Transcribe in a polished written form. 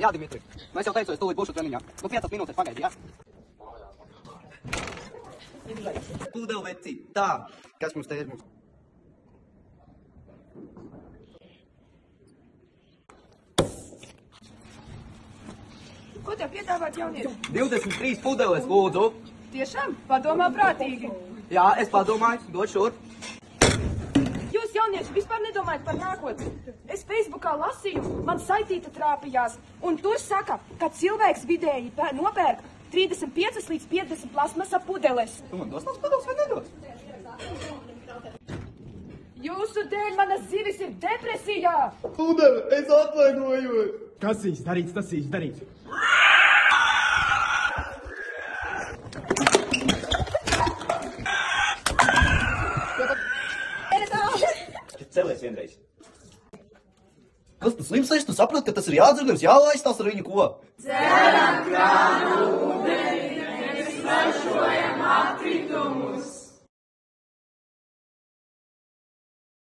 Jā, Dimitri. Es jau teicu, es tūlīt būšu treniņā. Nu, 5 minūtes pagaidi, jā? Pūdev, veci. Tā, kas mums te ir? Ko tev piedāvāt jaunieši? 23 pudeles, lūdzu. Tiešām? Padomā prātīgi. Jā, es padomāju, dod šur. Jūs jaunieši vispār nedomājat par nākotni. Es Facebookā lasīju, man saitīta trāpījās, un tur saka, ka cilvēks vidēji nopērk 35 līdz 50 plasmasa pudeles. Tu man dos tās pudeles vai nedos? Jūsu dēļ manas zivis ir depresijā. Pudele, es atvainojos. Kas īsti darīts, tas īsti darīts. Celies vienreiz. Kas tu slims esi? Tu saproti, ka tas ir jāatdzer, nevis jālaistās ar viņu ko? Ceram, ka